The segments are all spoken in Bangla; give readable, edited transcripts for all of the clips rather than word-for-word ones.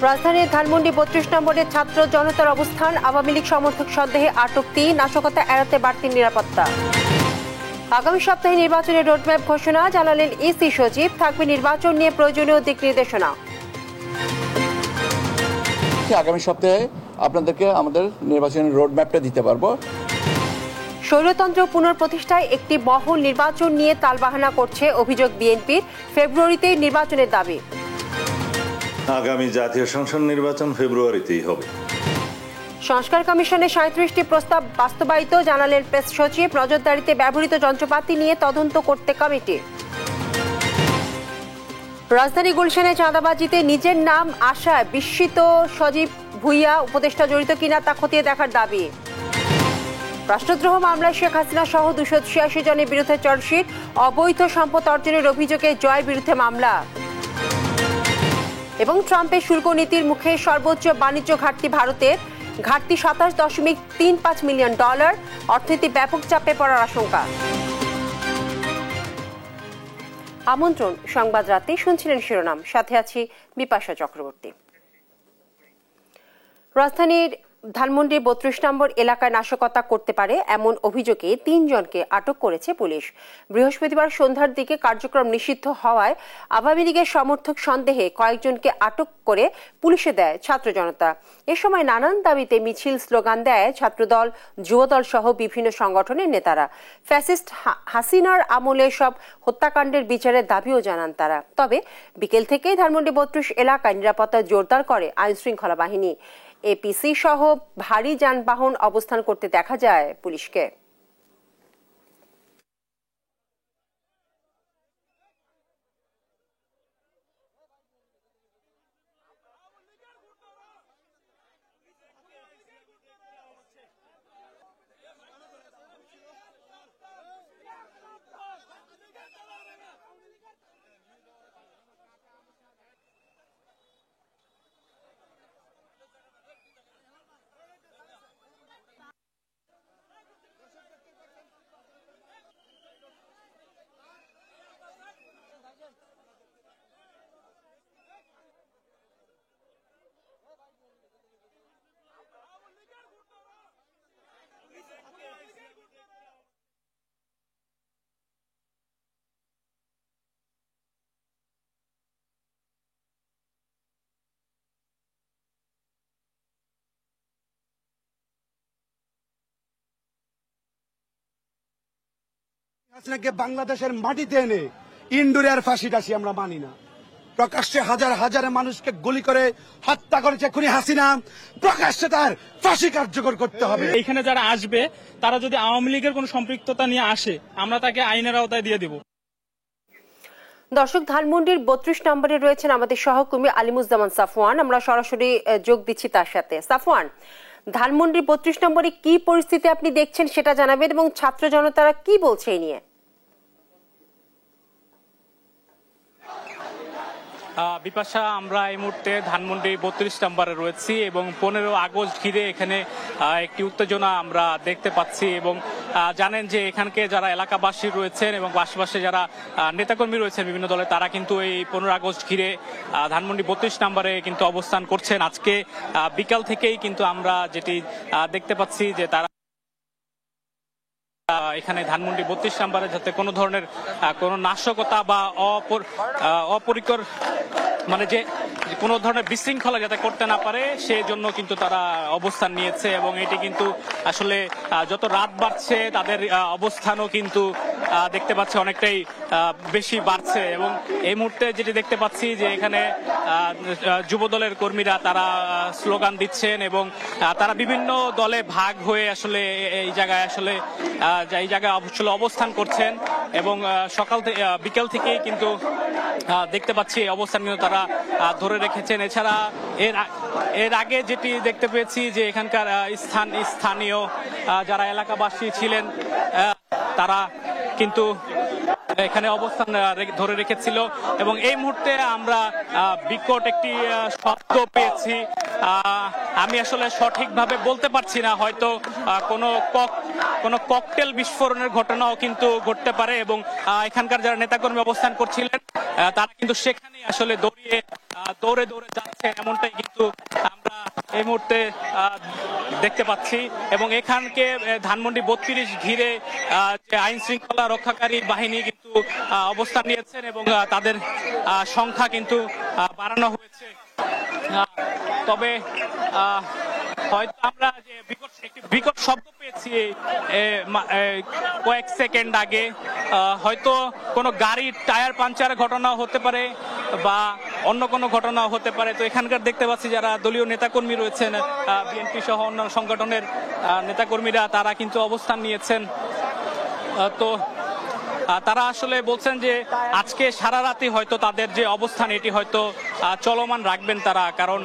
রাজধানীর ধানমন্ডি ৩২ নম্বরের ছাত্র জনতার অবস্থান, আওয়ামী লীগ সমর্থক সন্দেহে আটক ৩, নাশকতা এড়াতে বাড়তি নিরাপত্তা। আগামী সপ্তাহে নির্বাচনের রোডম্যাপ ঘোষণা, জানালেন ইসি সচিব, থাকবে নির্বাচন নিয়ে প্রয়োজনীয় দিক নির্দেশনা। আগামী সপ্তাহে আপনাদেরকে আমাদের নির্বাচনের রোডম্যাপটা দিতে পারবো। স্বৈরতন্ত্র পুনঃপ্রতিষ্ঠায় একটি মহল নির্বাচন নিয়ে তালবাহানা করছে, অভিযোগ বিএনপির, ফেব্রুয়ারিতেই নির্বাচনের দাবি। আগামী জাতীয় সংসদ নির্বাচন ফেব্রুয়ারিতেই হবে। সংস্কার কমিশনের 37টি প্রস্তাব বাস্তবায়িত, জানালেন প্রেস সচিব, নজরদারিতে ব্যবহৃত যন্ত্রপাতি নিয়ে তদন্ত করতে কমিটি। রাজধানী গুলশানে চাঁদাবাজিতে নিজের নাম আসায় বিস্মিত সজীব ভুইয়া, উপদেষ্টা জড়িত কিনা তা খতিয়ে দেখার দাবি। রাষ্ট্রদ্রোহ মামলায় শেখ হাসিনা সহ 286 জনের বিরুদ্ধে চার্জশিট, অবৈধ সম্পদ অর্জনের অভিযোগে জয়ের বিরুদ্ধে মামলা। এবং ট্রাম্পের শুল্ক নীতির মুখে সর্বোচ্চ বাণিজ্য ঘাটতি ভারতের, ঘাটতি $27.35 মিলিয়ন, অর্থনীতি ব্যাপক চাপে পড়ার আশঙ্কা। আমন্ত্রণ সংবাদ রাতে, শুনছিলেন শিরোনাম, সাথে আছি বিপাশা চক্রবর্তী। রাজধানীর ধানমন্ডির ৩২ নম্বর এলাকায় নাশকতা করতে পারে এমন অভিযোগে ৩ জনকে আটক করেছে পুলিশ। বৃহস্পতিবার সন্ধ্যার দিকে কার্যক্রম নিষিদ্ধ হওয়ায় আওয়ামী লীগের সমর্থক সন্দেহে কয়েকজনকে আটক করে পুলিশে দেয় ছাত্র জনতা। এ সময় নানান দাবিতে মিছিল, স্লোগান দেয় ছাত্রদল, যুবদল সহ বিভিন্ন সংগঠনের নেতারা। ফ্যাসিস্ট হাসিনার আমলে সব হত্যাকাণ্ডের বিচারের দাবিও জানান তারা। তবে বিকেল থেকেই ধানমন্ডি ৩২ এলাকায় নিরাপত্তা জোরদার করে আইনশৃঙ্খলা বাহিনী। এপিসি সহ ভারী যানবাহন অবস্থান করতে দেখা যায় পুলিশকে। হাসিনাকে বাংলাদেশের মাটিতে এনে ইন্ডোরের ফাঁসি টাসি আমরা মানি না। প্রকাশ্যে হাজার হাজার মানুষকে গুলি করে হত্যা করেছে খুনি হাসিনা, প্রকাশ্যে তার ফাঁসি কার্যকর করতে হবে। এখানে যারা আসবে তারা যদি আওয়ামী লীগের কোনো সম্পৃক্ততা নিয়ে আসে, আমরা তাকে আইনের আওতায় দিয়ে দিব। দর্শক, ধানমন্ডির ৩২ নম্বরে রয়েছেন আমাদের সহকর্মী আলিমুজ্জামান সাফওয়ান, আমরা সরাসরি যোগ দিচ্ছি তার সাথে। সাফওয়ান, ধানমন্ডির ৩২ নম্বরে কি পরিস্থিতি আপনি দেখছেন সেটা জানাবেন, এবং ছাত্র জনতারা কি বলছে এই নিয়ে। বিপাশা, আমরা এই মুহূর্তে ধানমন্ডি ৩২ নম্বরে রয়েছি এবং 15 আগস্ট ঘিরে এখানে একটি উত্তেজনা আমরা দেখতে পাচ্ছি। এবং জানেন যে এখানকে যারা এলাকাবাসী রয়েছেন এবং আশেপাশে যারা নেতাকর্মী রয়েছেন বিভিন্ন দলে, তারা কিন্তু এই 15 আগস্ট ঘিরে ধানমন্ডি ৩২ নম্বরে কিন্তু অবস্থান করছেন। আজকে বিকাল থেকেই কিন্তু আমরা যেটি দেখতে পাচ্ছি যে তারা এখানে ধানমন্ডি ৩২ নম্বরে যাতে কোনো ধরনের কোনো নাশকতা বা অপরিকর মানে যে কোনো ধরনের বিশৃঙ্খলা যাতে করতে না পারে সেই জন্য কিন্তু তারা অবস্থান নিয়েছে। এবং এটি কিন্তু আসলে যত রাত বাড়ছে তাদের অবস্থানও কিন্তু দেখতে পাচ্ছি অনেকটাই বেশি বাড়ছে। এবং এই মুহূর্তে যেটি দেখতে পাচ্ছি যে এখানে যুবদলের কর্মীরা তারা স্লোগান দিচ্ছেন এবং তারা বিভিন্ন দলে ভাগ হয়ে আসলে এই জায়গায় আসলে অবস্থান করছেন। এবং সকাল থেকে বিকেল থেকেই কিন্তু দেখতে পাচ্ছি এই অবস্থান কিন্তু তারা ধরে রেখেছেন। এছাড়া এর আগে যেটি দেখতে পেয়েছি যে এখানকার স্থানীয় যারা এলাকাবাসী ছিলেন তারা কিন্তু এখানে অবস্থান ধরে রেখেছিল। এবং এই মুহূর্তে আমরা বিকট একটি শব্দ পেয়েছি আমি আসলে সঠিকভাবে বলতে পারছি না, হয়তো কোনো ককটেল বিস্ফোরণের ঘটনাও কিন্তু ঘটতে পারে এবং এখানকার যারা নেতাকর্মী অবস্থান করছিলেন তারা কিন্তু সেখানেই আসলে দৌড়ে যাচ্ছে, এমনটাই কিন্তু আমরা এই মুহূর্তে দেখতে পাচ্ছি। এবং এখানকে ধানমন্ডি 32 ঘিরে যে আইন শৃঙ্খলা রক্ষাকারী বাহিনী কিন্তু অবস্থান নিয়েছেন এবং তাদের সংখ্যা কিন্তু বাড়ানো হয়েছে। তবে হয়তো আমরা যে একটি বিকট শব্দ পেয়েছি কয়েক সেকেন্ড আগে, হয়তো কোনো গাড়ির টায়ার পাঞ্চারের ঘটনাও হতে পারে বা অন্য কোনো ঘটনাও হতে পারে। তো এখানকার দেখতে পাচ্ছি যারা দলীয় নেতাকর্মী রয়েছেন, বিএনপি সহ অন্যান্য সংগঠনের নেতাকর্মীরা, তারা কিন্তু অবস্থান নিয়েছেন। তো তারা আসলে বলছেন যে আজকে সারা রাতে হয়তো তাদের যে অবস্থান এটি হয়তো চলমান রাখবেন তারা, কারণ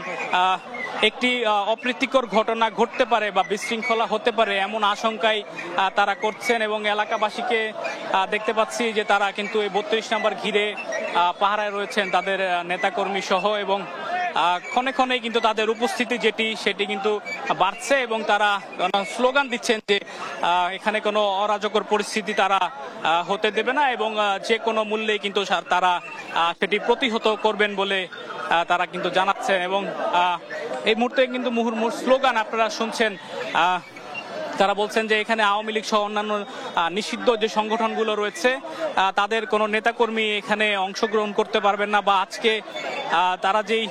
একটি অপ্রীতিকর ঘটনা ঘটতে পারে বা বিশৃঙ্খলা হতে পারে এমন আশঙ্কায় তারা করছেন। এবং এলাকাবাসীকে দেখতে পাচ্ছি যে তারা কিন্তু এই 32 নম্বর ঘিরে পাহারায় রয়েছেন তাদের নেতাকর্মী সহ, এবং ক্ষণে ক্ষণে কিন্তু তাদের উপস্থিতি সেটি কিন্তু বাড়ছে এবং তারা স্লোগান দিচ্ছেন যে এখানে কোনো অরাজকর পরিস্থিতি তারা হতে দেবে না এবং যে কোনো মূল্যে কিন্তু তারা সেটি প্রতিহত করবেন বলে তারা কিন্তু জানাচ্ছেন। এবং এই মুহূর্তে কিন্তু মুহুর্মুহু স্লোগান আপনারা শুনছেন। তারা বলছেন যে এখানে আওয়ামী লীগ সহ অন্যান্য নিষিদ্ধ যে সংগঠনগুলো রয়েছে তাদের কোনো নেতাকর্মী এখানে অংশগ্রহণ করতে পারবেন না, বা আজকে তারা যেই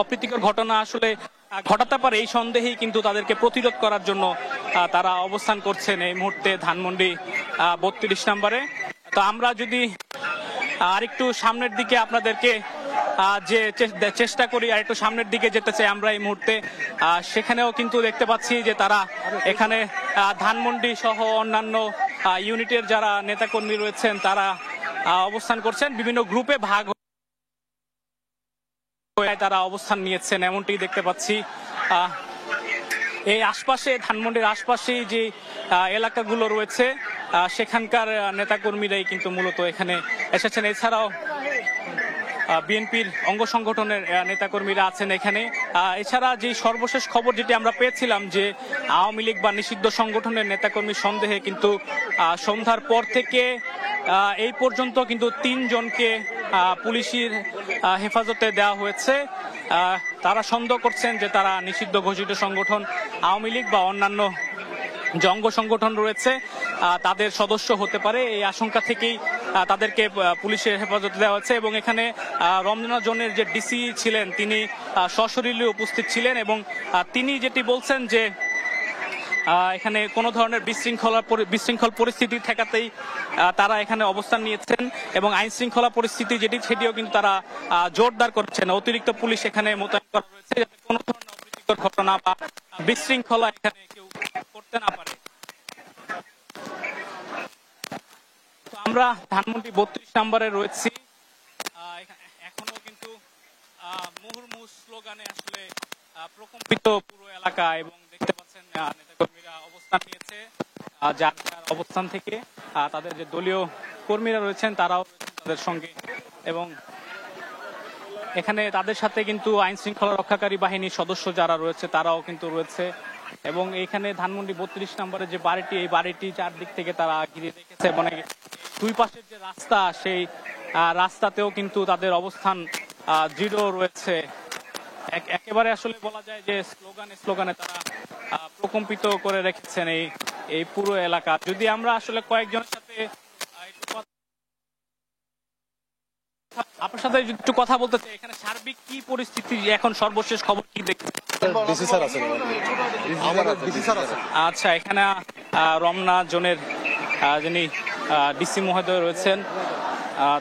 অপ্রীতিকর ঘটনা আসলে ঘটাতে পারে এই সন্দেহেই কিন্তু তাদেরকে প্রতিরোধ করার জন্য তারা অবস্থান করছেন এই মুহূর্তে ধানমন্ডি 32 নম্বরে। তো আমরা যদি আরেকটু সামনের দিকে আপনাদেরকে যে চেষ্টা করি আর একটু সামনের দিকে যেতে চাই আমরা এই মুহূর্তে, সেখানেও কিন্তু দেখতে পাচ্ছি যে তারা এখানে ধানমন্ডি সহ অন্যান্য ইউনিটের যারা নেতাকর্মী রয়েছেন তারা অবস্থান করছেন, বিভিন্ন গ্রুপে ভাগ হয়ে তারা অবস্থান নিয়েছেন এমনটি দেখতে পাচ্ছি। এই আশপাশে ধানমন্ডির আশপাশে যে এলাকাগুলো রয়েছে সেখানকার নেতাকর্মীরাই কিন্তু মূলত এখানে এসেছেন। এছাড়াও বিএনপির অঙ্গ সংগঠনের নেতাকর্মীরা আছেন এখানে। এছাড়া যে সর্বশেষ খবর যেটি আমরা পেয়েছিলাম যে আওয়ামী লীগ বা নিষিদ্ধ সংগঠনের নেতাকর্মী সন্দেহে কিন্তু সন্ধ্যার পর থেকে এই পর্যন্ত কিন্তু 3 জনকে পুলিশের হেফাজতে দেওয়া হয়েছে। তারা সন্দেহ করছেন যে তারা নিষিদ্ধ ঘোষিত সংগঠন আওয়ামী লীগ বা অন্যান্য যে অঙ্গ সংগঠন রয়েছে তাদের সদস্য হতে পারে, এই আশঙ্কা থেকেই তাদেরকে পুলিশের হেফাজতে দেওয়া হচ্ছে। এবং এখানে রমনা জোনের যে ডিসি ছিলেন তিনি সশরীরে উপস্থিত ছিলেন এবং তিনি যেটি বলছেন যে এখানে কোনো ধরনের বিশৃঙ্খল পরিস্থিতি ঠেকাতেই তারা এখানে অবস্থান নিয়েছেন এবং আইন শৃঙ্খলা পরিস্থিতি সেটিও কিন্তু তারা জোরদার করছেন। অতিরিক্ত পুলিশ এখানে মোতায়েন করা রয়েছে যাতে কোনো ধরনের অপ্রীতিকর ঘটনা বা বিশৃঙ্খলা এখানে কেউ করতে না পারে। তো আমরা ধানমন্ডি 32 নম্বরে রয়েছি, এখনো কিন্তু মুহুর্মুহু স্লোগানে আসলে প্রকম্পিত পুরো এলাকা এবং দেখতে পাচ্ছেন নেতাকর্মীরা অবস্থান নিয়েছে যার অবস্থান থেকে তাদের যে দলীয় কর্মীরা রয়েছেন তারাও তাদের সঙ্গে, এবং এখানে তাদের সাথে কিন্তু আইন শৃঙ্খলা রক্ষাকারী বাহিনীর সদস্য যারা রয়েছে তারাও কিন্তু রয়েছে। এবং এখানে ধানমন্ডি 32 নম্বরে যে বাড়িটি, এই বাড়িটি চারদিক থেকে তারা ঘিরে রেখেছে এবং দুই পাশের যে রাস্তা সেই রাস্তাতেও কিন্তু তাদের অবস্থান দৃঢ় রয়েছে। একেবারে আসলে বলা যায় যে স্লোগানে তারা প্রকম্পিত করে রেখেছেন এই পুরো এলাকা। যদি আমরা আসলে কয়েকজনের সাথে আপনার সাথে একটু কথা বলতে চাই, এখানে সার্বিক কি পরিস্থিতি, এখন সর্বশেষ খবর কি দেখছেন? আচ্ছা, এখানে রমনা জোনের যিনি ডিসি মহোদয় রয়েছেন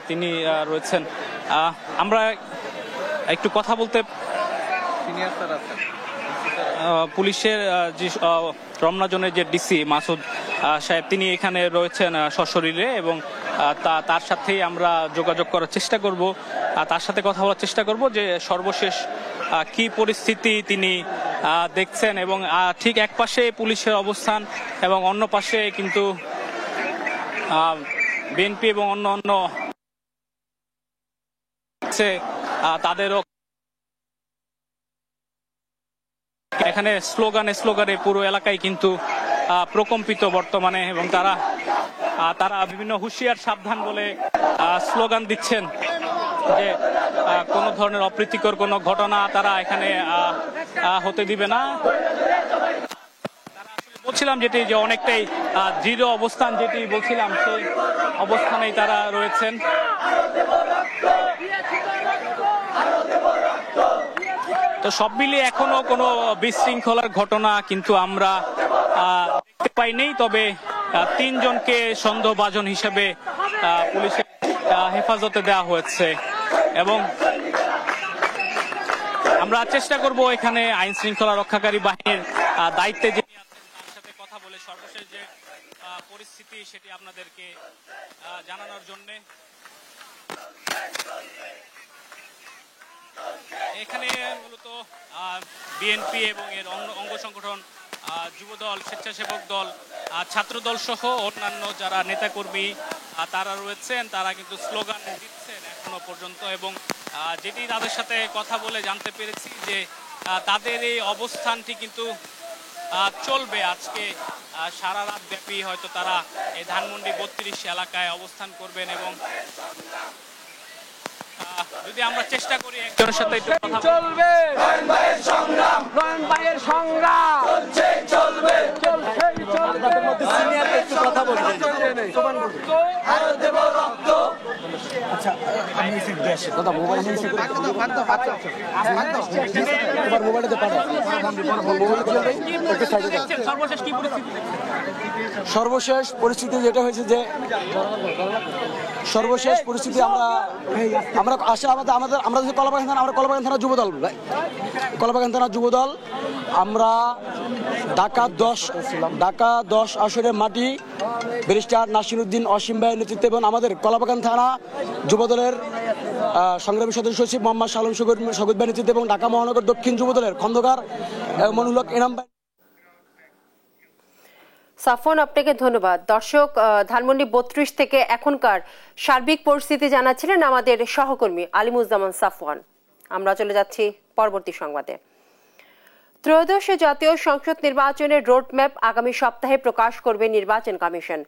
তিনি রয়েছেন, আমরা একটু কথা বলতে পুলিশের যে রমনা জোনের যে ডিসি মাসুদ সাহেব তিনি এখানে রয়েছেন সশরীরে এবং তার সাথেই আমরা যোগাযোগ করার চেষ্টা করব, তার সাথে কথা বলার চেষ্টা করব যে সর্বশেষ কি পরিস্থিতি তিনি দেখছেন। এবং ঠিক এক পাশে পুলিশের অবস্থান এবং অন্য পাশে কিন্তু বিএনপি এবং অন্য তাদেরও এখানে স্লোগানে পুরো এলাকায় কিন্তু প্রকম্পিত বর্তমানে, এবং তারা বিভিন্ন হুঁশিয়ার সাবধান বলে স্লোগান দিচ্ছেন যে কোনো ধরনের অপ্রীতিকর কোনো ঘটনা তারা এখানে হতে দিবে না। বলছিলাম যেটি যে অনেকটাই দৃঢ় অবস্থান, যেটি বলছিলাম সেই অবস্থানেই তারা রয়েছেন। তো সব মিলিয়ে এখনো কোনো বিশৃঙ্খলার ঘটনা কিন্তু আমরা দেখতে পাইনি, তবে 3 জনকে সন্দেহভাজন হিসেবে পুলিশের হেফাজতে দেওয়া হয়েছে, এবং আমরা চেষ্টা করব এখানে আইন শৃঙ্খলা রক্ষাকারী বাহিনীর দায়িত্বে যিনি আছেন তার সাথে কথা বলে সর্বশেষ যে পরিস্থিতি সেটি আপনাদেরকে জানানোর জন্য। এখানে মূলত বিএনপি এবং এর অঙ্গ সংগঠন, যুবদল, স্বেচ্ছাসেবক দল, ছাত্রদল সহ অন্যান্য যারা নেতাকর্মী তারা রয়েছেন, তারা কিন্তু স্লোগান দিচ্ছেন এখনো পর্যন্ত, এবং যেটি তাদের সাথে কথা বলে জানতে পেরেছি যে তাদের এই অবস্থানটি কিন্তু চলবে আজকে সারা রাত ব্যাপী। হয়তো তারা এই ধানমন্ডি 32 এলাকায় অবস্থান করবেন, এবং যদি আমরা চেষ্টা করি একজনের সাথে একটু কথা চলবে সংগ্রাম, চলবে আপনাদের মধ্যে সিনিয়র একটু কথা বলবেন। আরো দেব রক্ত। আচ্ছা আমি এই সিট দেশ কথা মোবাইল নিয়ে সিট তোমার মোবাইলতে পাঠাও। সর্বশেষ পরিস্থিতি যেটা হয়েছে যে সর্বশেষ পরিস্থিতি আমরা আসে আমরা যদি কলাবাগান থানা, আমরা কলাবাগান থানা যুবদল, কলাবাগান থানা যুবদল, আমরা ঢাকা 10 আসরের মাটি ব্যারিস্টার নাসিরউদ্দিন অসীম ভাইয়ের নেতৃত্বে এবং আমাদের কলাবাগান থানা যুবদলের সংগ্রামী সদস্য সচিব মোহাম্মদ সালম সগত ভাইয়ের নেতৃত্বে এবং ঢাকা মহানগর দক্ষিণ যুবদলের খন্দকার মনুল হক এনাম ভাই। সাফওয়ান, আপনাকে ধন্যবাদ। দর্শক, ধানমন্ডি 32 থেকে এখনকার সার্বিক পরিস্থিতি জানাচ্ছিলেন আমাদের সহকর্মী আলিমুজ্জামান সাফওয়ান। আমরা চলে যাচ্ছি পরবর্তী সংবাদে। ত্রয়োদশ জাতীয় সংসদ নির্বাচনের রোডম্যাপ আগামী সপ্তাহে প্রকাশ করবে নির্বাচন কমিশন।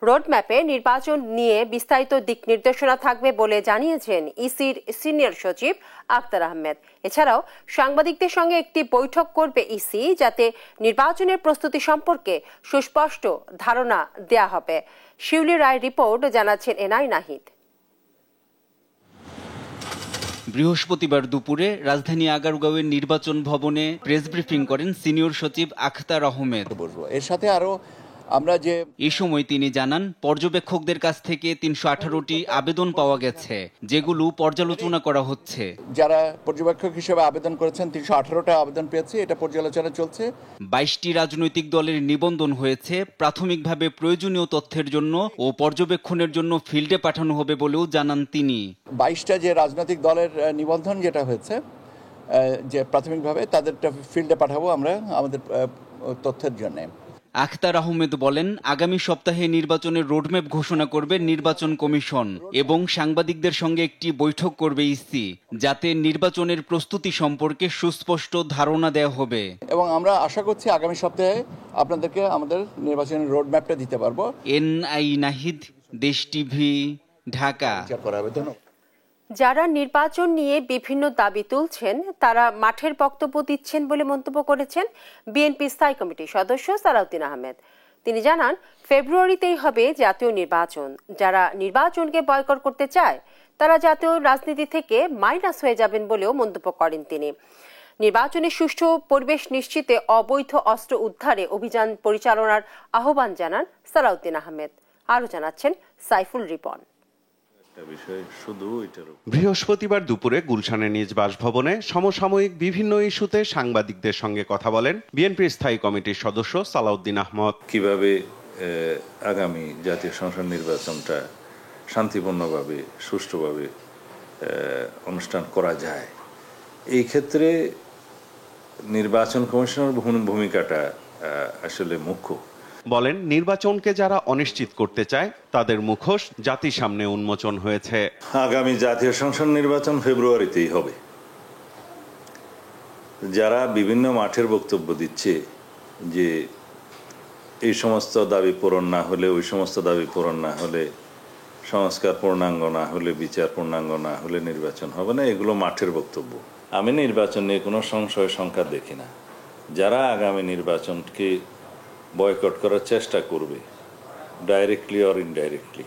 রোডম্যাপে নির্বাচন নিয়ে বিস্তারিত দিক নির্দেশনা থাকবে বলে জানিয়েছেন ইসির সিনিয়র সচিব আখতার আহমেদ। এছাড়াও সাংবাদিকদের সঙ্গে একটি বৈঠক করবে ইসি, যাতে নির্বাচনের প্রস্তুতি সম্পর্কে সুস্পষ্ট ধারণা দেয়া হবে। শিউলি রায় রিপোর্ট, জানাচ্ছেন এনআই নাহিদ। বৃহস্পতিবার দুপুরে রাজধানী আগারগাঁওয়ের নির্বাচন ভবনে প্রেস ব্রিফিং করেন সিনিয়র সচিব আখতার আহমেদ। এর সাথে আরো আমরা যে এই সময় তিনি জানান, পর্যবেক্ষকদের কাছ থেকে 318টি আবেদন পাওয়া গেছে, যেগুলো পর্যালোচনা করা হচ্ছে। যারা পর্যবেক্ষক হিসেবে আবেদন করেছেন 318টা আবেদন পেয়েছে, এটা পর্যালোচনা চলছে। 22টি রাজনৈতিক দলের নিবন্ধন হয়েছে। প্রাথমিকভাবে প্রয়োজনীয় তথ্যের জন্য ও পর্যবেক্ষণের জন্য ফিল্ডে পাঠানো হবে বলেও জানান তিনি। 22টা যে রাজনৈতিক দলের নিবন্ধন যেটা হয়েছে, যে প্রাথমিকভাবে তাদেরটা ফিল্ডে পাঠাবো আমরা আমাদের তথ্যের জন্য। আখতার আহমেদ বলেন, আগামী সপ্তাহে নির্বাচনের রোডম্যাপ ঘোষণা করবে নির্বাচন কমিশন এবং সাংবাদিকদের সঙ্গে একটি বৈঠক করবে ইসি, যাতে নির্বাচনের প্রস্তুতি সম্পর্কে সুস্পষ্ট ধারণা দেওয়া হবে। এবং আমরা আশা করছি আগামী সপ্তাহে আপনাদেরকে আমাদের নির্বাচনের রোডম্যাপটা দিতে পারবো। এনআই নাহিদ, দেশ টিভি, ঢাকা। ধন্যবাদ। যারা নির্বাচন নিয়ে বিভিন্ন দাবি তুলছেন তারা মাঠের বক্তব্য দিচ্ছেন বলে মন্তব্য করেছেন বিএনপি স্থায়ী কমিটির সদস্য সালাউদ্দিন আহমেদ। তিনি জানান, ফেব্রুয়ারিতেই হবে জাতীয় নির্বাচন। যারা নির্বাচনকে বয়কট করতে চায় তারা জাতীয় রাজনীতি থেকে মাইনাস হয়ে যাবেন বলেও মন্তব্য করেন তিনি। নির্বাচনের সুষ্ঠু পরিবেশ নিশ্চিতে অবৈধ অস্ত্র উদ্ধারে অভিযান পরিচালনার আহ্বান জানান সালাউদ্দিন আহমেদ। আরও জানাচ্ছেন সাইফুল রিপন। বৃহস্পতিবার দুপুরে গুলশানের নিজ বাসভবনে সমসাময়িক বিভিন্ন ইস্যুতে সাংবাদিকদের সঙ্গে কথা বলেন বিএনপির স্থায়ী কমিটির সদস্য সালাউদ্দিন আহমদ। কিভাবে আগামী জাতীয় সংসদ নির্বাচনটা শান্তিপূর্ণভাবে সুষ্ঠুভাবে অনুষ্ঠান করা যায়, এই ক্ষেত্রে নির্বাচন কমিশনের ভূমিকাটা আসলে মুখ্য। বলেন, নির্বাচনকে যারা অনিশ্চিত করতে চায় তাদের মুখোশ জাতির সামনে উন্মোচন হয়েছে। আগামী জাতীয় সংসদ নির্বাচন ফেব্রুয়ারিতেই হবে। যারা বিভিন্ন মাঠের বক্তব্য দিচ্ছে যে এই সমস্ত দাবি পূরণ না হলে, ওই সমস্ত দাবি পূরণ না হলে, সংস্কার পূর্ণাঙ্গ না হলে, বিচার পূর্ণাঙ্গ না হলে নির্বাচন হবে না, এগুলো মাঠের বক্তব্য। আমি নির্বাচন নিয়ে কোনো সংশয় সংখ্যা দেখি না। যারা আগামী নির্বাচনকে বয়কট করার চেষ্টা করবে ডাইরেক্টলি অর ইনডাইরেক্টলি,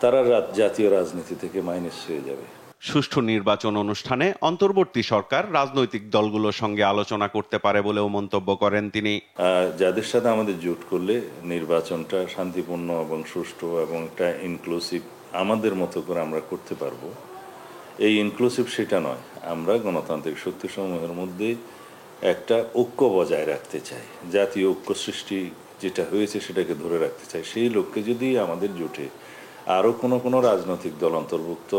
তারা জাতীয় রাজনীতি থেকে মাইনাস হয়ে যাবে। সুষ্ঠু নির্বাচন অনুষ্ঠানে অন্তর্বর্তী সরকার রাজনৈতিক দলগুলোর সঙ্গে আলোচনা করতে পারে বলেও মন্তব্য করেন তিনি। যাদের সাথে আমাদের জোট করলে নির্বাচনটা শান্তিপূর্ণ এবং সুষ্ঠু এবং একটা ইনক্লুসিভ আমাদের মতো করে আমরা করতে পারবো। এই ইনক্লুসিভ সেটা নয়, আমরা গণতান্ত্রিক শক্তিসমূহের মধ্যে একটা ঐক্য বজায় রাখতে চাই, জাতীয় ঐক্য সৃষ্টি যেটা হয়েছে সেটাকে ধরে রাখতে চাই। সেই লক্ষ্যে যদি আমাদের জোটে আরও কোনো রাজনৈতিক দল অন্তর্ভুক্ত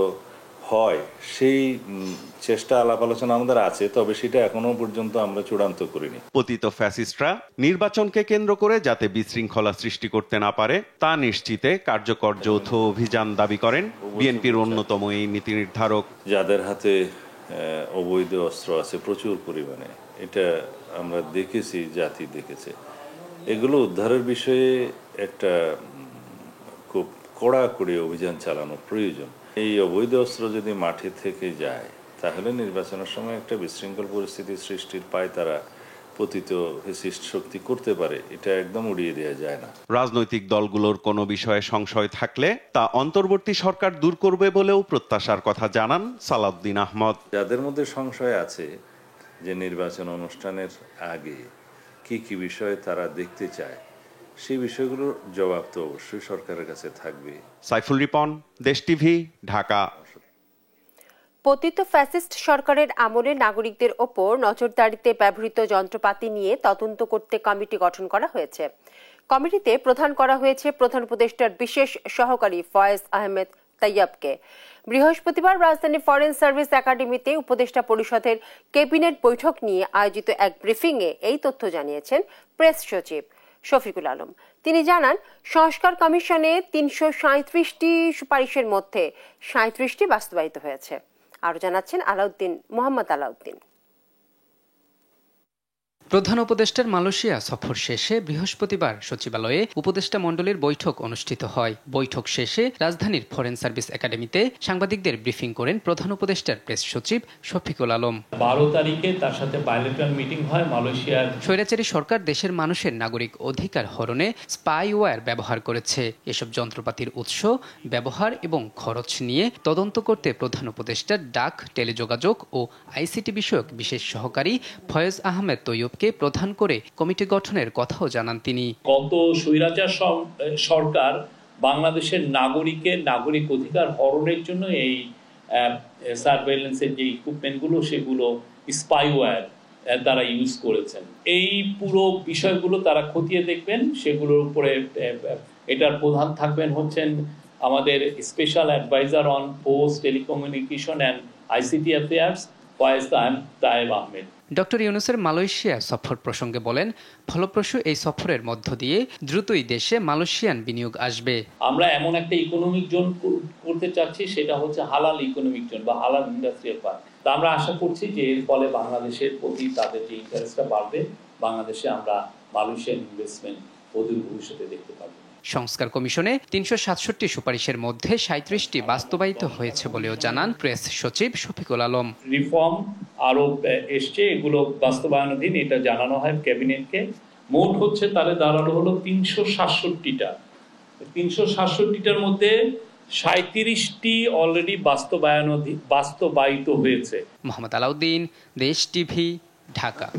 হয়, সেই চেষ্টা আলাপ আলোচনা আমাদের আছে, তবে সেটা এখনো পর্যন্ত আমরা চূড়ান্ত করিনি। পতিত ফ্যাসিস্টরা নির্বাচনকে কেন্দ্র করে যাতে বিশৃঙ্খলা সৃষ্টি করতে না পারে তা নিশ্চিতে কার্যকর যৌথ অভিযান দাবি করেন বিএনপির অন্যতম এই নীতি নির্ধারক। যাদের হাতে অবৈধ অস্ত্র আছে প্রচুর পরিমাণে, এটা আমরা দেখেছি, জাতি দেখেছে, এগুলো উদ্ধারের বিষয়ে একটা খুব কড়াকড়ি অভিযান চালানো প্রয়োজন। এই অবৈধ অস্ত্র যদি মাঠে থেকে যায় তাহলে নির্বাচনের সময় একটা বিশৃঙ্খল পরিস্থিতি সৃষ্টির পায় তারা পতিত ফ্যাসিস্ট শক্তি করতে পারে, এটা একদম উড়িয়ে দেওয়া যায় না। রাজনৈতিক দলগুলোর কোনো বিষয়ে সংশয় থাকলে তা অন্তর্বর্তী সরকার দূর করবে বলেও প্রত্যাশার কথা জানান সালাউদ্দিন আহমদ। যাদের মধ্যে সংশয় আছে যে নির্বাচন অনুষ্ঠানের আগে কি কি বিষয়ে তারা দেখতে চায়, সেই বিষয়গুলোর জবাব তো অবশ্যই সরকারের কাছে থাকবে। সাইফুল রিপন, দেশ টিভি, ঢাকা। পতিত ফ্যাসিস্ট সরকারের আমলে নাগরিকদের ওপর নজরদারিতে ব্যবহৃত যন্ত্রপাতি নিয়ে তদন্ত করতে কমিটি গঠন করা হয়েছে। কমিটিতে প্রধান করা হয়েছে প্রধান উপদেষ্টার বিশেষ সহকারী ফয়েজ আহমেদ তৈয়বকে। বৃহস্পতিবার রাজধানী ফরেন সার্ভিস একাডেমিতে উপদেষ্টা পরিষদের ক্যাবিনেট বৈঠক নিয়ে আয়োজিত এক ব্রিফিংয়ে এই তথ্য জানিয়েছেন প্রেস সচিব শফিকুল আলম। তিনি জানান, সংস্কার কমিশনে ৩৩৭টি সুপারিশের মধ্যে ৩৭টি বাস্তবায়িত হয়েছে। আরো জানাচ্ছেন মোহাম্মদ আলাউদ্দিন। প্রধান উপদেষ্টার মালয়েশিয়া সফর শেষে বৃহস্পতিবার সচিবালয়ে উপদেষ্টা মণ্ডলীর বৈঠক অনুষ্ঠিত হয়। বৈঠক শেষে রাজধানীর ফরেন সার্ভিস একাডেমিতে সাংবাদিকদের ব্রিফিং করেন প্রধান উপদেষ্টার প্রেস সচিব শফিকুল আলম। 12 তারিখে তার সাথে বাইলেটারাল মিটিং হয় মালয়েশিয়ার। স্বৈরাচারী সরকার দেশের মানুষের নাগরিক অধিকার হরণে স্পাইওয়্যার ব্যবহার করেছে। এসব যন্ত্রপাতির উৎস, ব্যবহার এবং খরচ নিয়ে তদন্ত করতে প্রধান উপদেষ্টার ডাক, টেলিযোগাযোগ ও আইসিটি বিষয়ক বিশেষ সহকারী ফয়েজ আহমেদ তৈয়ব প্রধান করে কমিটি গঠনের কথাও জানান তিনি। গত স্বৈরাচার সরকার বাংলাদেশের নাগরিক অধিকার হরণের জন্য এই সার্ভেইলেন্সের যে ইকুইপমেন্টগুলো সেগুলো স্পাইওয়্যার তারা ইউজ করেছেন। এই পুরো বিষয়গুলো তারা খতিয়ে দেখবেন, সেগুলোর উপরে এটার প্রধান থাকবেন হচ্ছেন আমাদের special adviser on post, telecommunication and ICT affairs Faiz Ahmed. Doctor ইউনূসের মালয়েশিয়া সফর প্রসঙ্গে বলেন, ফলপ্রসূ এই সফরের মধ্য দিয়ে দ্রুতই দেশে মালয়েশিয়ান বিনিয়োগ আসবে। আমরা এমন একটা ইকোনমিক জোন করতে চাচ্ছি, সেটা হচ্ছে হালাল ইকোনমিক জোন বা হালাল ইন্ডাস্ট্রিয়াল পার্ক। তা আমরা আশা করছি যে এর ফলে বাংলাদেশের প্রতি তাদের যে ইন্টারেস্টটা বাড়বে, বাংলাদেশে আমরা মালয়েশিয়ান ইনভেস্টমেন্ট অদূর ভবিষ্যতে দেখতে পাবো। সংস্কার কমিশনে ৩৬৭টি সুপারিশের মধ্যে ৩৭টি বাস্তবায়িত হয়েছে বলেও জানান প্রেস সচিব শফিকুল আলম। রিফর্ম আরো এসছে, এগুলো বাস্তবায়নাধীন, এটা জানানো হয় ক্যাবিনেটকে। মোট হচ্ছে তাহলে দাঁড়ালো হলো ৩৬৭টা। ৩৬৭টার মধ্যে ৩৭টি অলরেডি বাস্তবায়িত হয়েছে। মোহাম্মদ আলাউদ্দিন, দেশ টিভি, ঢাকা।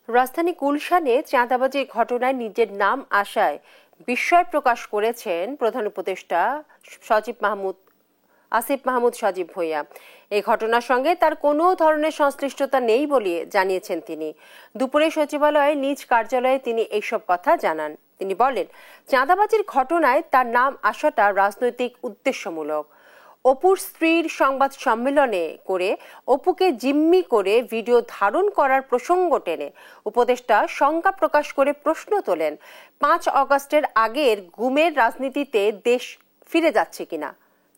রাজধানী গুলশানে চাঁদাবাজির ঘটনায় নিজের নাম আসায় বিস্ময় প্রকাশ করেছেন প্রধান উপদেষ্টা আসিফ মাহমুদ সজীব ভুঁইয়া। এই ঘটনার সঙ্গে তার কোনো ধরনের সংশ্লিষ্টতা নেই বলে জানিয়েছেন তিনি। দুপুরে সচিবালয়ে নিজ কার্যালয়ে তিনি এইসব কথা জানান। তিনি বলেন, চাঁদাবাজির ঘটনায় তার নাম আসাটা রাজনৈতিক উদ্দেশ্যমূলক। অপুর স্ত্রীর সংবাদ সম্মেলনে করে অপুকে জিম্মি করে ভিডিও ধারণ করার প্রসঙ্গ টেনে উপদেষ্টা শঙ্কা প্রকাশ করে প্রশ্ন তোলেন, 5 অগস্টের আগের গুমের রাজনীতিতে দেশ ফিরে যাচ্ছে কিনা।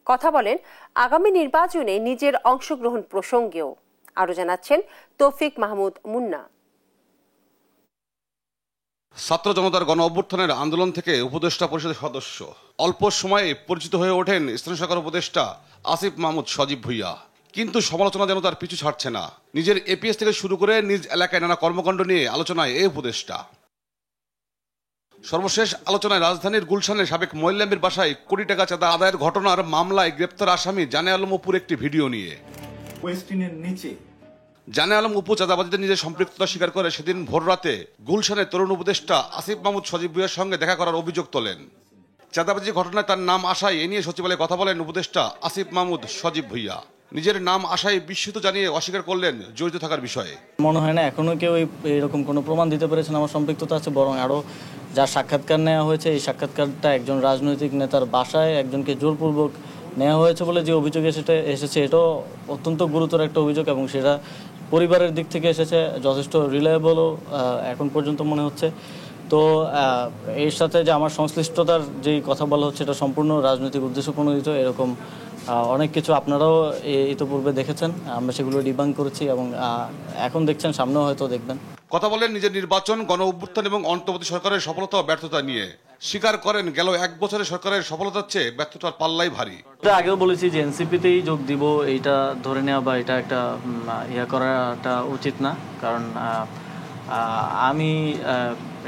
কথা বলেন আগামী নির্বাচনে নিজের অংশগ্রহণ প্রসঙ্গেও। আরো জানাচ্ছেন তৌফিক মাহমুদ মুন্না। ছাত্র জনতার গণ অভ্যুত্থানের আন্দোলন থেকে উপদেষ্টা পরিষদের সদস্য, অল্প সময়ে পরিচিত হয়ে ওঠেন স্থানীয় সরকার উপদেষ্টা আসিফ মাহমুদ সজীব ভুঁইয়া। কিন্তু সমালোচনা যেন তার পিছু ছাড়ছে না। নিজের এপিএস থেকে শুরু করে নিজ এলাকায় নানা কর্মকাণ্ড নিয়ে আলোচনায় এই উপদেষ্টা। সর্বশেষ আলোচনায় রাজধানীর গুলশানের সাবেক মহিলাম্বির বাসায় কোটি টাকা চাঁদা আদায়ের ঘটনার মামলায় গ্রেপ্তার আসামি জানে আলম অপুর একটি ভিডিও নিয়ে। জানে আলম অপু চাঁদাবাজিতে নিজের সম্পৃক্ততা স্বীকার করে সেদিন ভোর রাতে গুলশানের তরুণ উপদেষ্টা আসিফ মাহমুদ সজীব ভুঁইয়ার সঙ্গে দেখা করার অভিযোগ তোলেন। চাঁদাবাজি ঘটনায় তার নাম আসায় এ নিয়ে সচিবালয়ে কথা বলেন উপদেষ্টা আসিফ মাহমুদ সজীব ভুঁইয়া। নিজের নাম আসায় বিস্মিত জানিয়ে অস্বীকার করলেন জড়িত থাকার বিষয়ে। মনে হয় না এখনো কেউ এরকম কোনো প্রমাণ দিতে পেরেছেন আমার সম্পৃক্ততা আছে, বরং আরও যার সাক্ষাৎকার নেওয়া হয়েছে এই সাক্ষাৎকারটা একজন রাজনৈতিক নেতার বাসায় একজনকে জোরপূর্বক নেওয়া হয়েছে বলে যে অভিযোগ এসেছে এটাও অত্যন্ত গুরুতর একটা অভিযোগ এবং সেটা পরিবারের দিক থেকে এসেছে, যথেষ্ট রিলায়েবলও এখন পর্যন্ত মনে হচ্ছে। তো এর সাথে যে আমার সংশ্লিষ্টতার যেই কথা বলা হচ্ছে এটা সম্পূর্ণ রাজনৈতিক উদ্দেশ্য প্রণোদিত, এরকম অনেক কিছু আপনারাও ইতিপূর্বে দেখেছেন, আমরা সেগুলো ডিবাং করেছি এবং এখন দেখছেন, সামনেও হয়তো দেখবেন। কথা বলেন নিজের নির্বাচন, গণ অভ্যুত্থান এবং অন্তর্বর্তী সরকারের সফলতা ও ব্যর্থতা নিয়ে। স্বীকার করেন গেল এক বছরের সরকারের সফলতার চেয়ে ব্যর্থতার পাল্লাই ভারী। আগেও বলেছি যে এনসিপিতেই যোগ দিব, এইটা ধরে নেওয়া বা এটা একটা করাটা উচিত না, কারণ আমি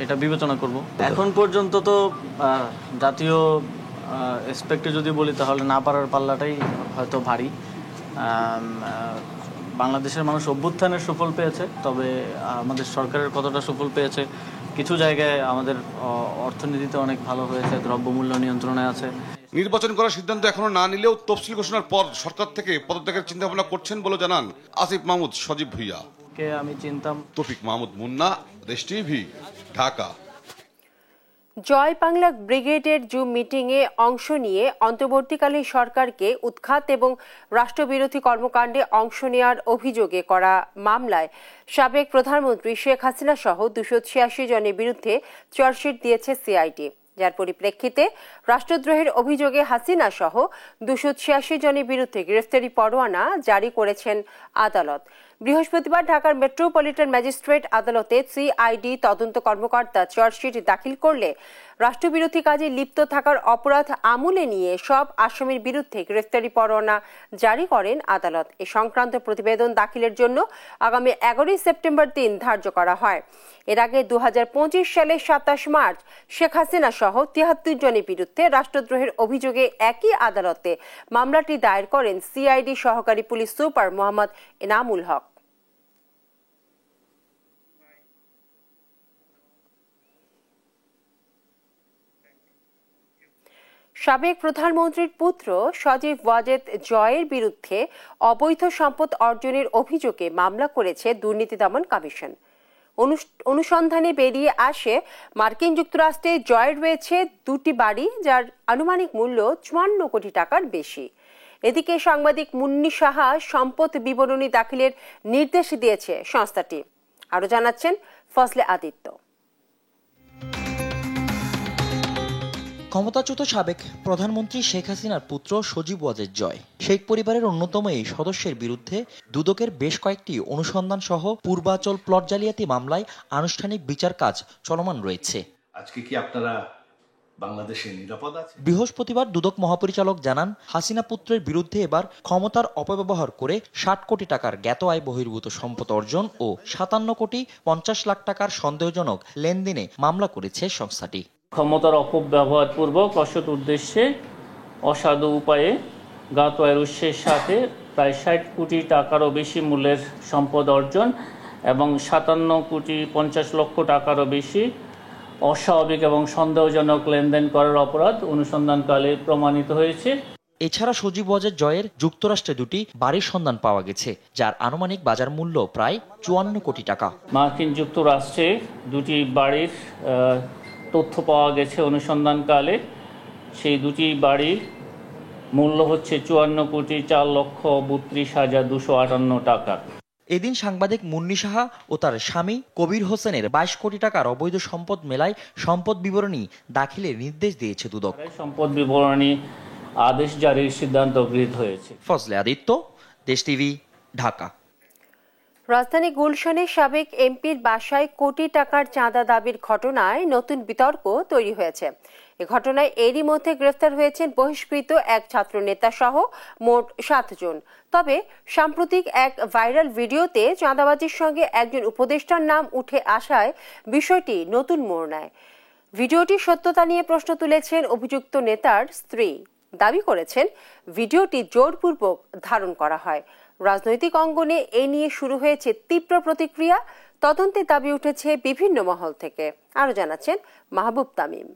এটা বিবেচনা করব। এখন পর্যন্ত তো জাতীয় এসপেক্টে যদি বলি তাহলে না পারার পাল্লাটাই হয়তো ভারী। বাংলাদেশের মানুষ অভ্যুত্থানের সুফল পেয়েছে, তবে আমাদের সরকারের কতটা সুফল পেয়েছে, কিছু জায়গায় আমাদের অর্থনীতিতে অনেক ভালো হয়েছে, দ্রব্যমূল্য নিয়ন্ত্রণে আছে। নির্বাচন করার সিদ্ধান্ত এখনো না নিলেও তফসিল ঘোষণার পর সরকার থেকে পদত্যাগের চিন্তা ভাবনা করছেন বলে জানান আসিফ মাহমুদ সজীব ভুঁইয়া। আমি চিনতাম। তৌফিক মাহমুদ মুন্না, দেশ টিভি, ঢাকা। জয় বাংলা ব্রিগেডের জুম মিটিংয়ে অংশ নিয়ে অন্তর্বর্তীকালীন সরকারকে উৎখাত এবং রাষ্ট্রবিরোধী কর্মকাণ্ডে অংশ নেওয়ার অভিযোগে করা মামলায় সাবেক প্রধানমন্ত্রী শেখ হাসিনা সহ 286 জনের বিরুদ্ধে চার্জশিট দিয়েছে সিআইডি, যার পরিপ্রেক্ষিতে রাষ্ট্রদ্রোহের অভিযোগে হাসিনা সহ 286 জনের বিরুদ্ধে গ্রেফতারি পরোয়ানা জারি করেছেন আদালত। বৃহস্পতিবার ঢাকার মেট্রোপলিটন ম্যাজিস্ট্রেট আদালতে সিআইডি তদন্ত কর্মকর্তা চার্জশিট দাখিল করলে রাষ্ট্রবিরোধী কাজে লিপ্ত থাকার অপরাধ আমলে নিয়ে সব আসামির বিরুদ্ধে গ্রেফতারি পরোয়ানা জারি করেন আদালত। এ সংক্রান্ত প্রতিবেদন দাখিলের জন্য আগামী 11 সেপ্টেম্বর দিন ধার্য করা হয়। এর আগে 2025 সালের 27 মার্চ শেখ হাসিনা সহ 73 জনের বিরুদ্ধে রাষ্ট্রদ্রোহের অভিযোগে একই আদালতে মামলাটি দায়ের করেন সিআইডি সহকারী পুলিশ সুপার মোহাম্মদ এনামুল হক। সাবেক প্রধানমন্ত্রীর পুত্র সজীব ওয়াজেদ জয়ের বিরুদ্ধে অবৈধ সম্পদ অর্জনের অভিযোগে মামলা করেছে দুর্নীতি দমন কমিশন। অনুসন্ধানে বেরিয়ে আসে মার্কিন যুক্তরাষ্ট্রে জয়ের রয়েছে 2টি বাড়ি, যার আনুমানিক মূল্য 54 কোটি টাকার বেশি। এদিকে সাংবাদিক মুন্নি সাহা সম্পদ বিবরণী দাখিলের নির্দেশ দিয়েছে সংস্থাটি। আরো জানাচ্ছেন ফজলে আদিত্য। ক্ষমতাচ্যুত সাবেক প্রধানমন্ত্রী শেখ হাসিনার পুত্র সজীব ওয়াজেদ জয় শেখ পরিবারের অন্যতম এই সদস্যের বিরুদ্ধে দুদকের বেশ কয়েকটি অনুসন্ধান সহ পূর্বাচল প্লট জালিয়াতি মামলায় আনুষ্ঠানিক বিচার কাজ চলমান রয়েছে। আজকে কি আপনারা বাংলাদেশে নিরাপদ আছেন? বৃহস্পতিবার দুদক মহাপরিচালক জানান, হাসিনা পুত্রের বিরুদ্ধে এবার ক্ষমতার অপব্যবহার করে 60 কোটি টাকার জ্ঞাত আয় বহির্ভূত সম্পদ অর্জন ও 57 কোটি 50 লাখ টাকার সন্দেহজনক লেনদেনে মামলা করেছে সংস্থাটি। ক্ষমতার অপব্যবহার পূর্বক অসৎ উদ্দেশ্যে অসাধু উপায়ে জ্ঞাত আয়ের উৎসের সাথে প্রায় 60 কোটি টাকারও বেশি মূল্যের সম্পদ অর্জন এবং 57 কোটি 50 লক্ষ টাকারও বেশি অস্বাভাবিক এবং সন্দেহজনক লেনদেন করার অপরাধ অনুসন্ধানকালে প্রমাণিত হয়েছে। এছাড়া সজীব ওয়াজেদ জয়ের যুক্তরাষ্ট্রে 2টি বাড়ির সন্ধান পাওয়া গেছে, যার আনুমানিক বাজার মূল্য প্রায় 54 কোটি টাকা। মার্কিন যুক্তরাষ্ট্রে 2টি বাড়ির তথ্য পাওয়া গেছে অনুসন্ধানকালে। সেই 2টি বাড়ির মূল্য হচ্ছে 54 কোটি 4 লক্ষ 32,258 টাকা। এদিন সাংবাদিক মুন্নি সাহা ও তার স্বামী কবির হোসেনের 22 কোটি টাকার অবৈধ সম্পদ মেলায় সম্পদ বিবরণী দাখিলের নির্দেশ দিয়েছে দুদক। সম্পদ বিবরণী আদেশ জারির সিদ্ধান্ত গৃহীত হয়েছে। ফজলে আদিত্য, দেশ টিভি, ঢাকা। রাজধানী গুলশানে সাবেক এমপির বাসায় কোটি টাকার চাঁদা দাবির ঘটনায় নতুন বিতর্ক তৈরি হয়েছে। এ ঘটনায় এরই মধ্যে গ্রেফতার হয়েছেন বহিষ্কৃত এক ছাত্র নেতা সহ মোট 7 জন। তবে সাম্প্রতিক এক ভাইরাল ভিডিওতে চাঁদাবাজির সঙ্গে একজন উপদেষ্টার নাম উঠে আসায় বিষয়টি নতুন মোড় নেয়। ভিডিওটির সত্যতা নিয়ে প্রশ্ন তুলেছেন অভিযুক্ত নেতার স্ত্রী। দাবি করেছেন ভিডিওটি জোরপূর্বক ধারণ করা হয়। রাজনৈতিক অঙ্গনে এ নিয়ে শুরু হয়েছে তীব্র প্রতিক্রিয়া। তদন্তে দাবি উঠেছে বিভিন্ন মহল থেকে। আরো জানাচ্ছেন মাহবুব তামিম।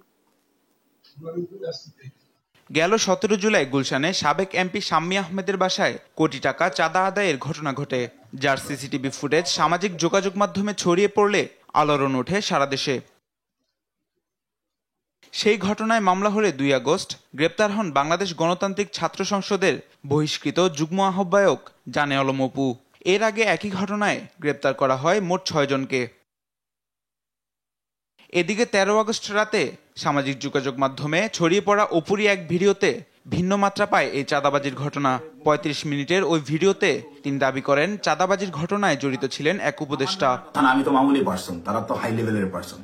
গেল 17 জুলাই গুলশানে সাবেক এমপি শাম্মী আহমেদের বাসায় কোটি টাকা চাঁদা আদায়ের ঘটনা ঘটে, যার সিসিটিভি ফুটেজ সামাজিক যোগাযোগ মাধ্যমে ছড়িয়ে পড়লে আলোড়ন ওঠে সারা দেশে। সেই ঘটনায় মামলা হলে 2 আগস্ট গ্রেপ্তার হন বাংলাদেশ গণতান্ত্রিক ছাত্র সংসদের বহিষ্কৃত যুগ্ম আহ্বায়ক জানে আলম অপু। এর আগে একই ঘটনায় গ্রেপ্তার করা হয় মোট 6 জনকে। এদিকে 13 আগস্ট রাতে সামাজিক যোগাযোগ মাধ্যমে ছড়িয়ে পড়া অপুরই এক ভিডিওতে ভিন্ন মাত্রা পায় এই চাঁদাবাজির ঘটনা। 35 মিনিটের ওই ভিডিওতে তিনি দাবি করেন চাঁদাবাজির ঘটনায় জড়িত ছিলেন এক উপদেষ্টা। আমি তো মামুলি পার্সন, তারা তো হাই লেভেলের পার্সন,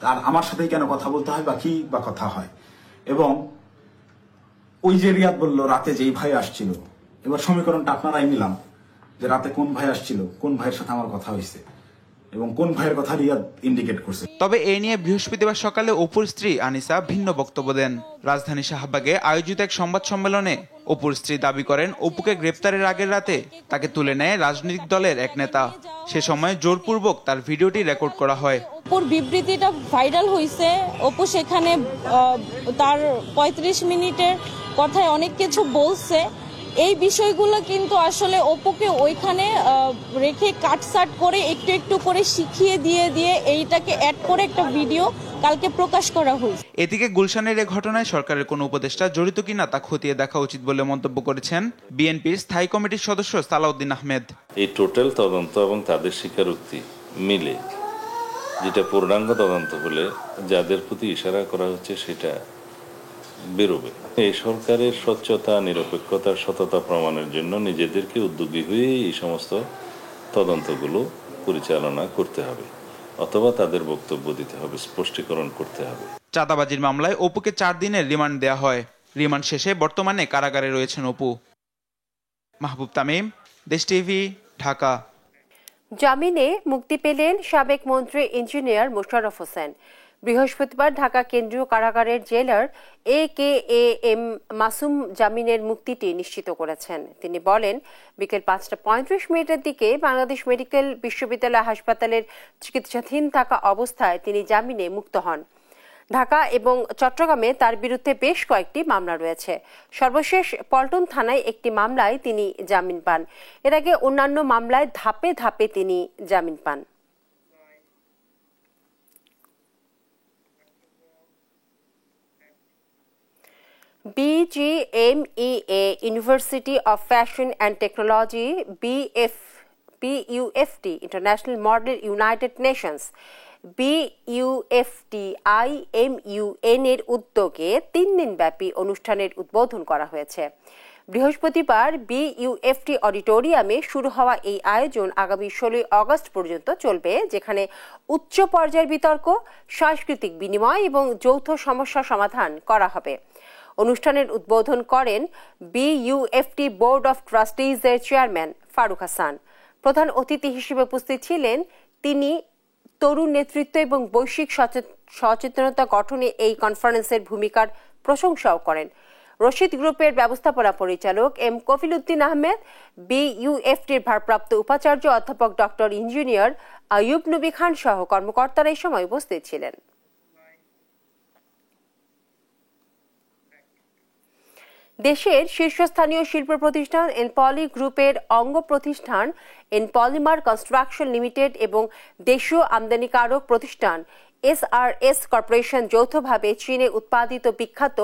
আর আমার সাথে কেন কথা বলতে হয় বা কথা হয়। এবং ওই যে রিয়াদ বললো রাতে যেই ভাই আসছিল, এবার সমীকরণটা আপনারাই নিলাম যে রাতে কোন ভাই আসছিল, কোন ভাইয়ের সাথে আমার কথা হয়েছে এবং কোন ভাইয়ের কথা রিয়াদ ইন্ডিকেট করছে। তবে এ নিয়ে বৃহস্পতিবার সকালে অপুর স্ত্রী আনিসা ভিন্ন বক্তব্য দেন। রাজধানী শাহবাগে আয়োজিত এক সংবাদ সম্মেলনে অপুর স্ত্রী দাবি করেন অপুকে গ্রেপ্তারের আগের রাতে তাকে তুলে নেয় রাজনৈতিক দলের এক নেতা। সে সময় জোরপূর্বক তার ভিডিওটি রেকর্ড করা হয়। অপুর বিবৃতিটা ভাইরাল হয়েছে। অপু সেখানে তার 35 মিনিটের কথায় অনেক কিছু বলছে। এই বিষয়গুলো কিন্তু আসলে অপুকে ওইখানে রেখে কাটসাট করে একটু একটু করে শিখিয়ে দিয়ে এইটাকে অ্যাড করে একটা ভিডিও কালকে প্রকাশ করা হয়েছে। এদিকে গুলশানের এই ঘটনায় সরকারের কোনো উপদেষ্টা জড়িত কিনা তা খতিয়ে দেখা উচিত বলে মন্তব্য করেছেন বিএনপির স্থায়ী কমিটির সদস্য সালাউদ্দিন আহমেদ। এই টোটাল তদন্ত এবং তাদের স্বীকারোক্তি মিলে যেটা পূর্ণাঙ্গ তদন্ত হলে যাদের প্রতি ইশারা করা হচ্ছে সেটা বেরোবে। এই সরকারের স্বচ্ছতা, নিরপেক্ষতা, সততা প্রমাণের জন্য নিজেদেরকে উদ্যোগী হয়ে এই সমস্ত তদন্তগুলো পরিচালনা করতে হবে অথবা তাদের বক্তব্য দিতে হবে, স্পষ্টীকরণ করতে হবে। চাঁদাবাজির মামলায় অপুকে 4 দিনের রিমান্ড দেওয়া হয়। রিমান্ড শেষে বর্তমানে কারাগারে রয়েছেন অপু। মাহবুব তামিম, দেশ টিভি, ঢাকা। জামিনে মুক্তি পেলেন সাবেক মন্ত্রী ইঞ্জিনিয়ার মোশাররফ হোসেন। বৃহস্পতিবার ঢাকা কেন্দ্রীয় কারাগারের জেলার AKAM মাসুম জামিনের মুক্তিটি নিশ্চিত করেছেন। তিনি বলেন, বিকেল 5:35 দিকে বাংলাদেশ মেডিকেল বিশ্ববিদ্যালয় হাসপাতালের চিকিৎসাধীন থাকা অবস্থায় তিনি জামিনে মুক্ত হন। ঢাকা এবং চট্টগ্রামে তার বিরুদ্ধে বেশ কয়েকটি মামলা রয়েছে। সর্বশেষ পল্টন থানায় একটি মামলায় তিনি জামিন পান। এর আগে অন্যান্য মামলায় ধাপে ধাপে তিনি জামিন পান। BGMEA University of Fashion and Technology BUFT International Model United Nations BUFT-IMUN এর উদ্যোগে 3 দিনব্যাপী অনুষ্ঠানের উদ্বোধন করা হয়েছে। বৃহস্পতিবার BUFT অডিটোরিয়ামে শুরু হওয়া এই আয়োজন আগামী 16 আগস্ট পর্যন্ত চলবে, যেখানে উচ্চ পর্যায়ের বিতর্ক, সাংস্কৃতিক বিনিময় এবং যৌথ সমস্যা সমাধান করা হবে। অনুষ্ঠানের উদ্বোধন করেন BUFT বোর্ড অফ ট্রাস্টিজ এর চেয়ারম্যান ফারুক হাসান। প্রধান অতিথি হিসেবে উপস্থিত ছিলেন তিনি। তরুণ নেতৃত্ব এবং বৈশ্বিক সচেতনতা গঠনে এই কনফারেন্সের ভূমিকার প্রশংসাও করেন। রশিদ গ্রুপের ব্যবস্থাপনা পরিচালক M কফিল উদ্দিন আহমেদ, BUFT-র ভারপ্রাপ্ত উপাচার্য অধ্যাপক ডক্টর ইঞ্জিনিয়ার আইয়ুব নবী খান সহ কর্মকর্তারা এই সময় উপস্থিত ছিলেন। দেশের শীর্ষস্থানীয় শিল্প প্রতিষ্ঠান এনপলি গ্রুপের অঙ্গ প্রতিষ্ঠান এনপলিমার কনস্ট্রাকশন লিমিটেড এবং দেশীয় আমদানিকারক প্রতিষ্ঠান SRS কর্পোরেশন যৌথভাবে চীনে উৎপাদিত বিখ্যাত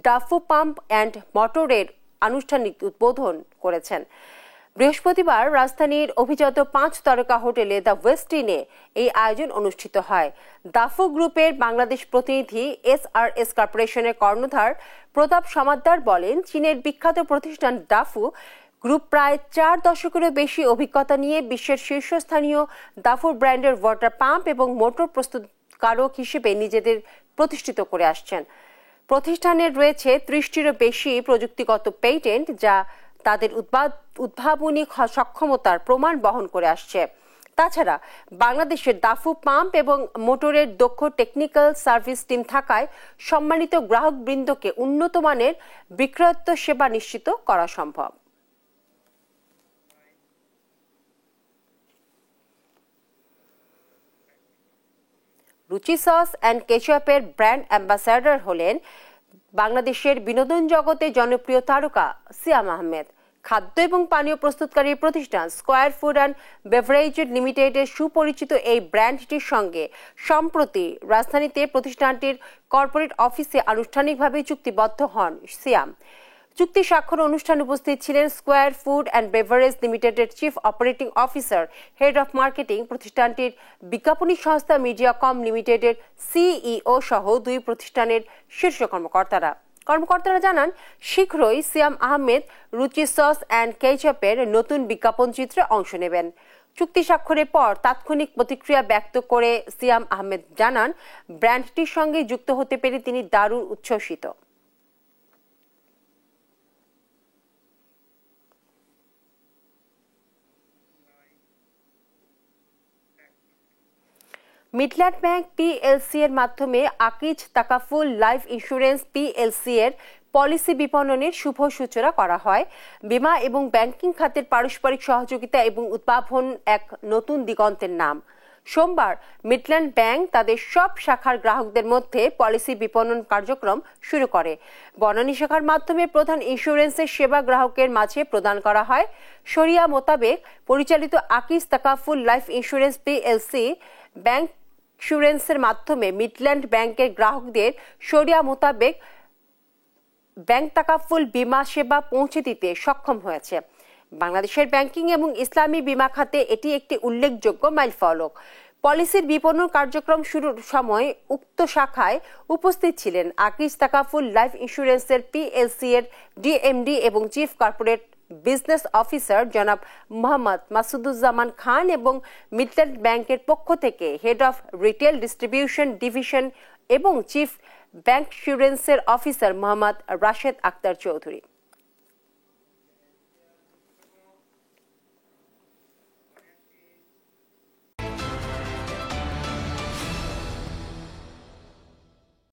ডাফু পাম্প অ্যান্ড মোটরের আনুষ্ঠানিক উদ্বোধন করেছেন। বৃহস্পতিবার রাজধানীর অভিজাত 5 তারকা হোটেলে দ্য ওয়েস্টিনে এই আয়োজন অনুষ্ঠিত হয়। দাফু গ্রুপের বাংলাদেশ প্রতিনিধি SRS কর্পোরেশনের কর্ণধার প্রতাপ সমাদ্দার বলেন, চীনের বিখ্যাত প্রতিষ্ঠান ডাফু গ্রুপ প্রায় 4 দশকেরও বেশি অভিজ্ঞতা নিয়ে বিশ্বের শীর্ষস্থানীয় দাফুর ব্র্যান্ডের ওয়াটার পাম্প এবং মোটর প্রস্তুতকারক হিসেবে নিজেদের প্রতিষ্ঠিত করে আসছেন। প্রতিষ্ঠানের রয়েছে 30টিরও বেশি প্রযুক্তিগত পেটেন্ট, যা তাদের উদ্ভাবনী সক্ষমতার প্রমাণ বহন করে আসছে। তাছাড়া বাংলাদেশের দাফু পাম্প এবং মোটরের দক্ষ টেকনিক্যাল সার্ভিস টিম থাকায় সম্মানিত গ্রাহকবৃন্দকে উন্নত মানের বিক্রয়োত্ত সেবা নিশ্চিত করা সম্ভব। রুচি সস অ্যান্ড কেচাপের ব্র্যান্ড অ্যাম্বাসাডর হলেন বাংলাদেশের বিনোদন জগতে জনপ্রিয় তারকা সিয়াম আহমেদ। খাদ্য এবং পানীয় প্রস্তুতকারী প্রতিষ্ঠান স্কয়ার ফুড অ্যান্ড বেভারেজ লিমিটেডের সুপরিচিত এই ব্র্যান্ডটির সঙ্গে সম্প্রতি রাজধানীতে প্রতিষ্ঠানটির কর্পোরেট অফিসে আনুষ্ঠানিকভাবে চুক্তিবদ্ধ হন সিয়াম। চুক্তি স্বাক্ষর অনুষ্ঠানে উপস্থিত ছিলেন স্কয়ার ফুড অ্যান্ড বেভারেজ লিমিটেডের chief operating officer, head of marketing, প্রতিষ্ঠানটির বিজ্ঞাপনী সংস্থা মিডিয়াকম লিমিটেডের সিইও সহ 2 প্রতিষ্ঠানের শীর্ষ কর্মকর্তারা জানান, শীঘ্রই সিয়াম আহমেদ রুচি সস অ্যান্ড কেচাপের নতুন বিজ্ঞাপন চিত্রে অংশ নেবেন। চুক্তি স্বাক্ষরের পর তাৎক্ষণিক প্রতিক্রিয়া ব্যক্ত করে সিয়াম আহমেদ জানান, ব্র্যান্ডটির সঙ্গে যুক্ত হতে পেরে তিনি দারুণ উচ্ছ্বসিত। মিডল্যান্ড ব্যাংক পিএলসি এর মাধ্যমে Akij Takaful life insurance PLC এর পলিসি বিপণনের শুভ সূচনা করা হয়। বীমা এবং ব্যাংকিং খাতের পারস্পরিক সহযোগিতা এবং উদ্ভাবন এক নতুন দিগন্তের নাম। সোমবার মিডল্যান্ড ব্যাংক তাদের সব শাখার গ্রাহকদের মধ্যে পলিসি বিপণন কার্যক্রম শুরু করে। বনানী শাখার মাধ্যমে প্রধান ইন্স্যুরেন্সের সেবা গ্রাহকের মাঝে প্রদান করা হয়। শরিয়া মোতাবেক পরিচালিত Akij Takaful life insurance PLC bank ইন্স্যুরেন্সের মাধ্যমে মিডল্যান্ড ব্যাংকের গ্রাহকদের শরিয়া মোতাবেক ব্যাংক তাকাফুল বীমা সেবা পৌঁছে দিতে সক্ষম হয়েছে। বাংলাদেশের ব্যাংকিং এবং ইসলামী বীমা খাতে এটি একটি উল্লেখযোগ্য মাইলফলক। পলিসির বিপণন কার্যক্রম শুরুর সময় উক্ত শাখায় উপস্থিত ছিলেন আকিজ তাকাফুল লাইফ ইন্স্যুরেন্সের পিএলসি এর ডিএমডি এবং চিফ কর্পোরেট বিজনেস অফিসার জনাব মোহাম্মদ মাসুদুজ্জামান খান এবং মিডল্যান্ড ব্যাংকের পক্ষ থেকে head of retail distribution division এবং চিফ ব্যাংক ইন্স্যুরেন্সের অফিসার মোহাম্মদ রাশেদ আক্তার চৌধুরী।